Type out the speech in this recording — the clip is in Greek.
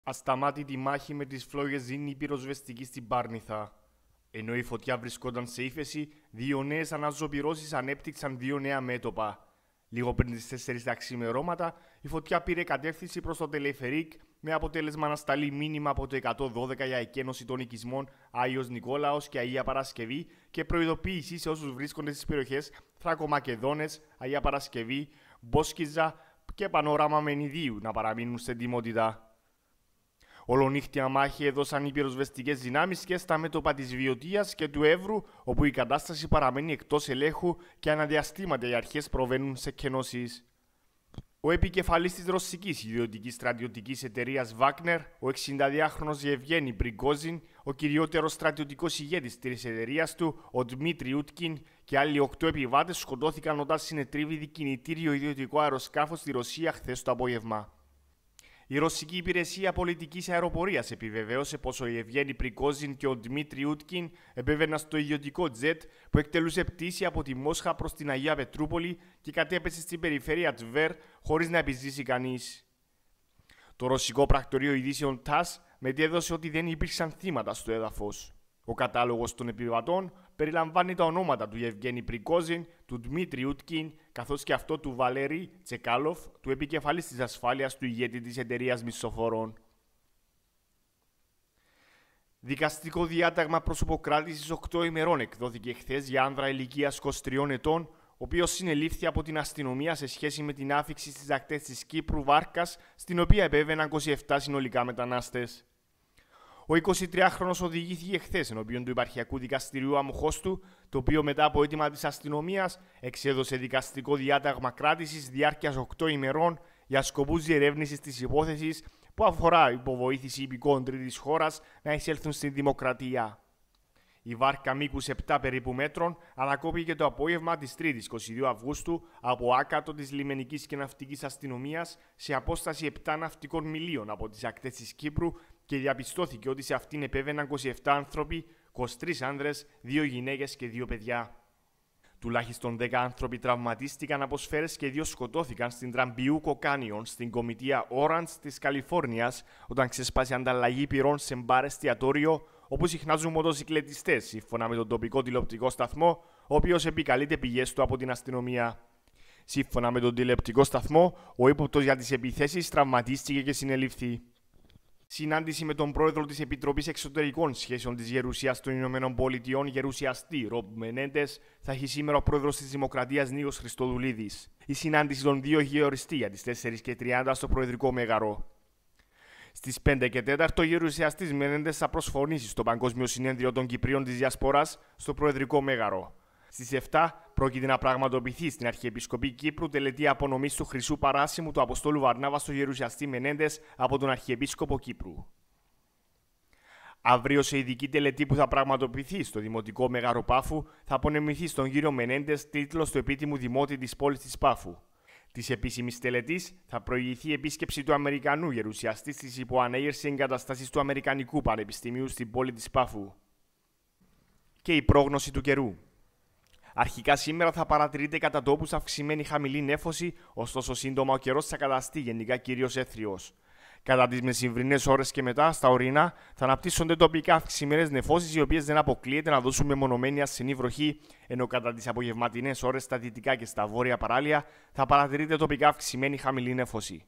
Ασταμάτητη μάχη με τις φλόγες δίνει πυροσβεστική στην Πάρνηθα. Ενώ η φωτιά βρισκόταν σε ύφεση, δύο νέες αναζωπυρώσεις ανέπτυξαν δύο νέα μέτωπα. Λίγο πριν τις 4 τα ξημερώματα, η φωτιά πήρε κατεύθυνση προς το τελεφερίκ με αποτέλεσμα να σταλεί μήνυμα από το 112 για εκένωση των οικισμών Άγιος Νικόλαος και Αγία Παρασκευή και προειδοποίηση σε όσους βρίσκονται στις περιοχές Θράκο-Μακεδόνες, Αγία Παρασκευή, Μπόσκιζα και Πανόραμα Μενιδίου να παραμείνουν σε ετοιμότητα. Ολονύχτια μάχη έδωσαν οι πυροσβεστικές δυνάμεις και στα μέτωπα της Βιωτίας και του Εύρου, όπου η κατάσταση παραμένει εκτός ελέγχου και αναδιαστήματα οι αρχές προβαίνουν σε κενώσεις. Ο επικεφαλής της ρωσικής ιδιωτικής στρατιωτικής εταιρείας Βάκνερ, ο 62χρονος Γεβγένι Πριγκόζιν, ο κυριότερος στρατιωτικός ηγέτης της εταιρείας του, ο Δημήτρη Ούτκιν και άλλοι 8 επιβάτες σκοτώθηκαν όταν συνετρίβει κινητήριο ιδιωτικό αεροσκάφος στη Ρωσία χθες το απόγευμα. Η Ρωσική Υπηρεσία Πολιτικής Αεροπορίας επιβεβαίωσε πως ο Γεβγένι Πριγκόζιν και ο Δημήτρη Ούτκιν επέβαιναν στο ιδιωτικό τζετ που εκτελούσε πτήση από τη Μόσχα προς την Αγία Πετρούπολη και κατέπεσε στην περιφέρεια Τβέρ χωρίς να επιζήσει κανείς. Το ρωσικό πρακτορείο ειδήσεων ΤΑΣ μετέδωσε ότι δεν υπήρξαν θύματα στο έδαφος. Ο κατάλογος των επιβατών περιλαμβάνει τα ονόματα του Γεβγένι Πριγκόζιν, του Δημήτρη Ούτκιν, καθώς και αυτό του Βαλέρη Τσεκάλοφ, του επικεφαλής της ασφάλειας του ηγέτη της εταιρείας μισθοφόρων. Δικαστικό διάταγμα προσωποκράτησης 8 ημερών εκδόθηκε χθες για άνδρα ηλικίας 23 ετών, ο οποίος συνελήφθη από την αστυνομία σε σχέση με την άφιξη στις ακτές της Κύπρου Βάρκας, στην οποία επέβαιναν 27 συνολικά μετανάστες. Ο 23χρονος οδηγήθηκε χθες ενώπιον του Υπαρχιακού Δικαστηρίου Αμοχώστου, το οποίο μετά από αίτημα της αστυνομίας εξέδωσε δικαστικό διάταγμα κράτησης διάρκειας 8 ημερών για σκοπούς διερεύνησης της υπόθεσης που αφορά υποβοήθηση υπηκόων τρίτης χώρας να εισέλθουν στην δημοκρατία. Η βάρκα μήκους 7 περίπου μέτρων ανακόπηκε το απόγευμα της 3ης 22 Αυγούστου από άκατο της λιμενικής και ναυτικής αστυνομίας σε απόσταση 7 ναυτικών μιλίων από τις ακτές της Κύπρου και διαπιστώθηκε ότι σε αυτήν επέβαιναν 27 άνθρωποι, 23 άνδρες, 2 γυναίκες και 2 παιδιά. Τουλάχιστον 10 άνθρωποι τραυματίστηκαν από σφαίρες και 2 σκοτώθηκαν στην Τραμπιούκο Κάνιον στην κομιτεία Orange της Καλιφόρνιας όταν ξέσπασε ανταλλαγή πυρών σε μπαρ εστιατόριο όπου συχνάζουν μοτοσυκλετιστές, σύμφωνα με τον τοπικό τηλεοπτικό σταθμό, ο οποίος επικαλείται πηγές του από την αστυνομία. Σύμφωνα με τον τηλεοπτικό σταθμό, ο ύποπτος για τις επιθέσεις τραυματίστηκε και συνελήφθη. Συνάντηση με τον πρόεδρο της Επιτροπής Εξωτερικών Σχέσεων της Γερουσίας των Ηνωμένων Πολιτειών, γερουσιαστή Ρομπ Μενέντες, θα έχει σήμερα ο πρόεδρος της Δημοκρατίας Νίκος Χριστοδουλίδης. Η συνάντηση των δύο έχει οριστεί για τις 4:30 στο Προεδρικό Μέγαρο. Στις 5:04 ο γερουσιαστής Μενέντες θα προσφωνήσει στο Παγκόσμιο Συνέδριο των Κυπρίων της Διασποράς στο Προεδρικό Μέγαρο. Στις 7 πρόκειται να πραγματοποιηθεί στην Αρχιεπισκοπή Κύπρου τελετή απονομής του Χρυσού Παράσημου του Αποστόλου Βαρνάβα στο γερουσιαστή Μενέντες από τον Αρχιεπίσκοπο Κύπρου. Αύριο σε ειδική τελετή που θα πραγματοποιηθεί στο Δημοτικό Μέγαρο Πάφου θα απονεμηθεί στον κύριο Μενέντες τίτλος του επίτιμου δημότη της πόλης της Πάφου. Της επίσημης τελετής θα προηγηθεί επίσκεψη του Αμερικανού γερουσιαστή στις υποανέγερση εγκαταστάσεις του Αμερικανικού Πανεπιστημίου στην πόλη της Πάφου. Και η πρόγνωση του καιρού. Αρχικά σήμερα θα παρατηρείται κατά τόπους αυξημένη χαμηλή νέφωση, ωστόσο σύντομα ο καιρός θα καταστεί γενικά κυρίως έθριος. Κατά τις μεσημβρινές ώρες και μετά, στα ορεινά, θα αναπτύσσονται τοπικά αυξημένες νεφώσεις, οι οποίες δεν αποκλείεται να δώσουν μεμονωμένη ασθενή βροχή, ενώ κατά τις απογευματινές ώρες στα δυτικά και στα βόρεια παράλια θα παρατηρείται τοπικά αυξημένη χαμηλή νέφωση.